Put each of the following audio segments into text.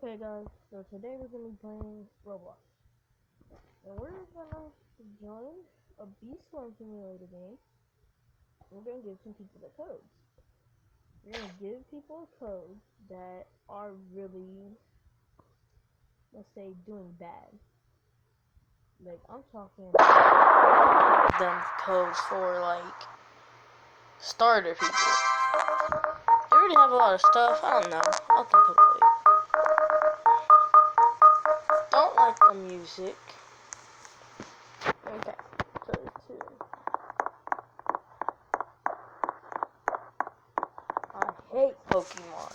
Okay guys, so today we're going to be playing Roblox. And we're going to join a Beast One Simulator game. We're going to give some people the codes. We're going to give people codes that are really, let's say, doing bad. Like, I'm talking them codes for, like, starter people. They already have a lot of stuff. I don't know. I'll think about it. Don't like the music. Okay, so there's two. I hate Pokemon.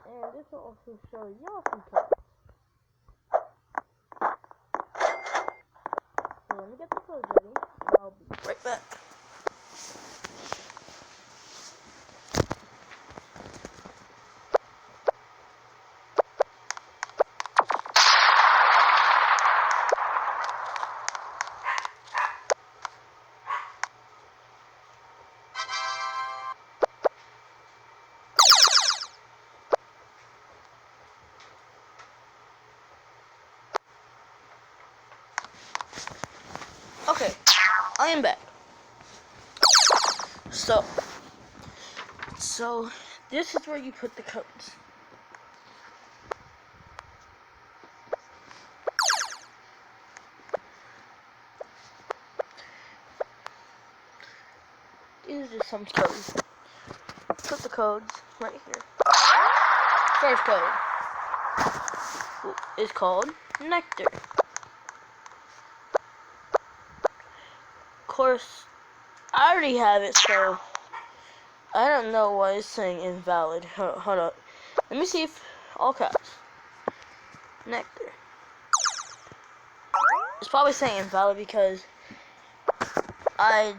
And this will also show y'all some codes. So let me get the codes ready, and I'll be right back. Okay, I am back. So this is where you put the codes. These are just some codes. Put the codes right here. First code is called Nectar. Of course, I already have it, so I don't know why it's saying invalid. Hold up. Let me see if all caps. Nectar. It's probably saying invalid because I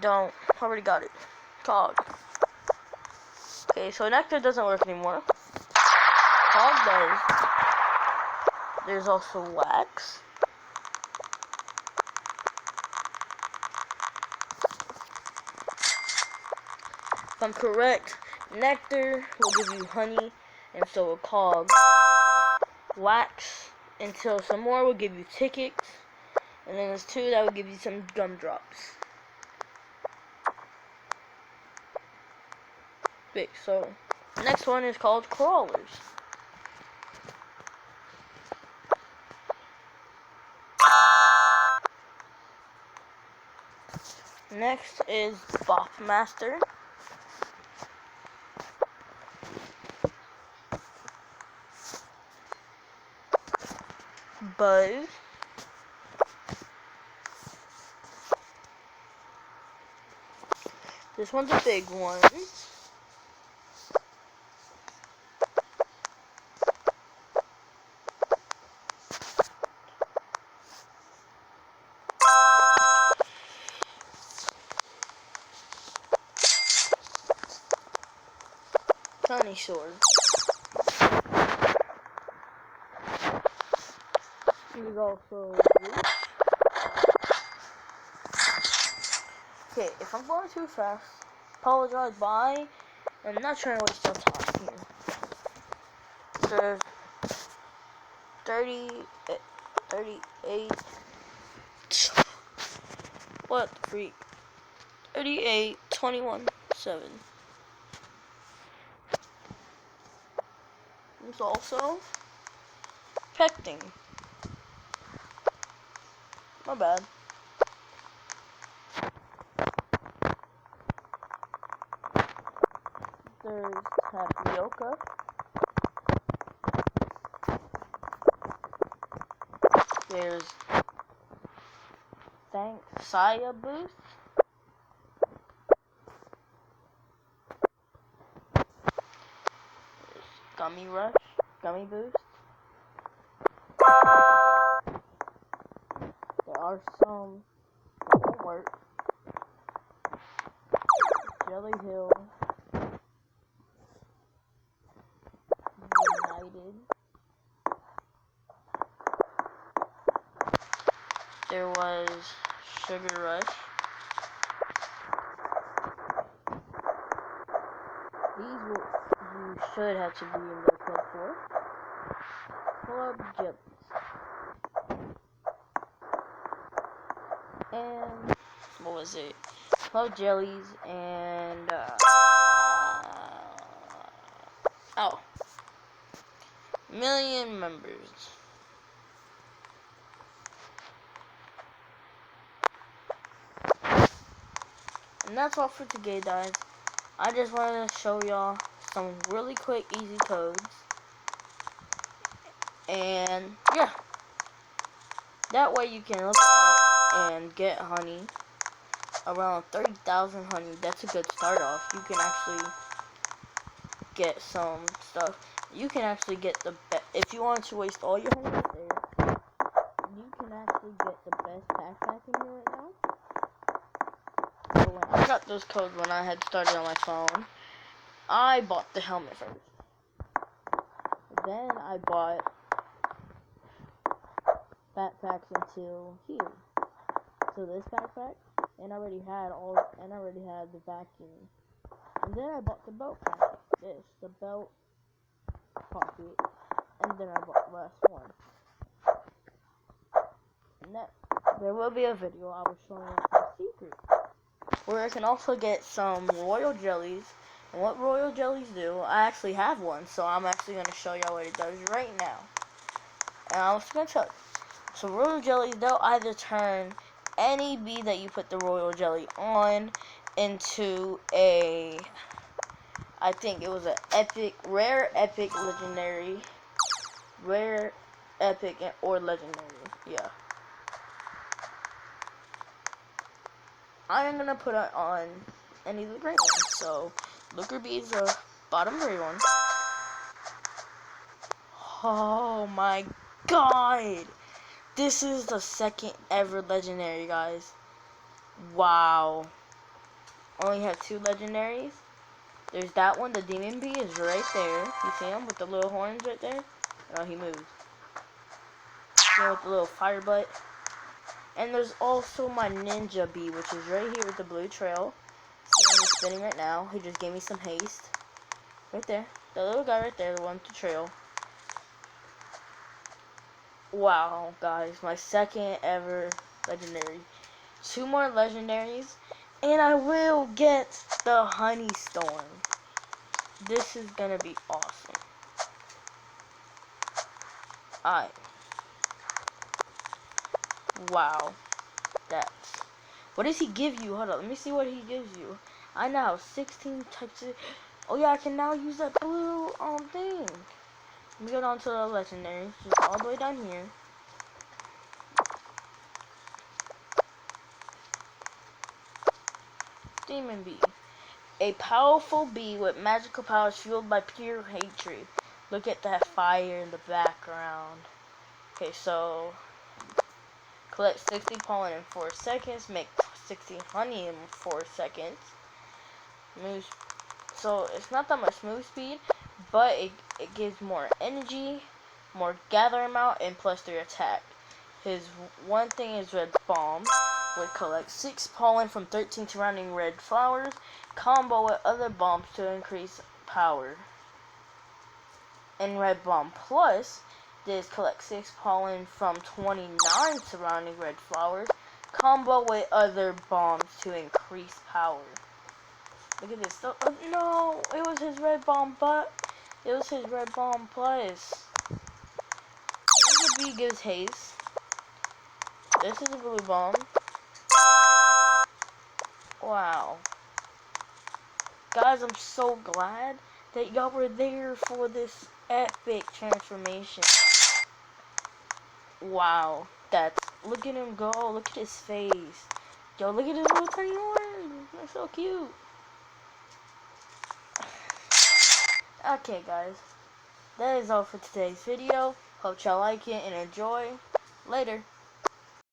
already got it. Cog. Okay, so Nectar doesn't work anymore. Cog does. There's also Wax. If I'm correct, Nectar will give you honey, and so will Cog. Wax, until some more will give you tickets, and then there's two that will give you some gumdrops. Big. So, next one is called Crawlers. Next is Bop Master. Buzz. This one's a big one. Sunny Sword. There's also Roost. Okay, if I'm going too fast, apologize. Bye. I'm not trying to waste your time here. There's 38. What the freak? 38, 21, 7. There's also Pecting. My bad. There's Tapioca. There's Saya Boost. There's Gummy Rush. Gummy Boost. There are some that won't work. Jelly Hill. United. There was Sugar Rush. These you should have to be in the club for. Club Jellies. And what was it? Club Jellies and oh, million members. And that's all for today, guys. I just wanted to show y'all some really quick, easy codes. And yeah, that way you can look up and get honey. Around 30,000 honey. That's a good start off. You can actually get some stuff. You can actually get the best. If you want to waste all your honey right there, you can actually get the best backpack in here right now. So when I got those codes when I had started on my phone, I bought the helmet first. Then I bought backpacks until here. So this backpack, and I already had the vacuum. And then I bought the belt packet. The belt pocket. And then I bought the last one. There will be a video I will show you the secret. Where I can also get some royal jellies. And what royal jellies do, I actually have one. So I'm actually going to show y'all what it does right now. And I'm just going to show you. So royal jellies, they'll either turn any bee that you put the royal jelly on into a, I think it was an epic, rare, epic, legendary, rare, epic, or legendary. Yeah. I'm gonna put it on any of the green ones. So Looker Bee is the bottom gray one. Oh my god! This is the second ever legendary, guys. Wow. Only have 2 legendaries. There's that one, the demon bee is right there. You see him with the little horns right there? Oh, he moves. You know, with the little fire butt. And there's also my ninja bee, which is right here with the blue trail. See him, he's spinning right now. He just gave me some haste. Right there. The little guy right there, the one with the trail. Wow, guys. My second ever legendary. 2 more legendaries. And I will get the honey storm. This is gonna be awesome. Alright. Wow. That's. What does he give you? Hold up. Let me see what he gives you. I now have 16 types of. Oh yeah, I can now use that blue thing. Let me go down to the legendary. Just all the way down here. Demon bee. A powerful bee with magical powers fueled by pure hatred. Look at that fire in the background. Okay, so collect 60 pollen in 4 seconds. Make 60 honey in 4 seconds. Moves. So it's not that much move speed, but it gives more energy, more gather amount, and plus 3 attack. His one thing is red bomb. Would collect 6 pollen from 13 surrounding red flowers. Combo with other bombs to increase power. And red bomb plus this collect 6 pollen from 29 surrounding red flowers. Combo with other bombs to increase power. Look at this. Oh, no, it was his red bomb, but it was his red bomb plus. Ninja bee gives haste. This is a blue bomb. Wow. Guys, I'm so glad that y'all were there for this epic transformation. Wow. Look at him go. Look at his face. Yo, look at his little tiny horn. That's so cute. Okay, guys. That is all for today's video. Hope y'all like it and enjoy. Later.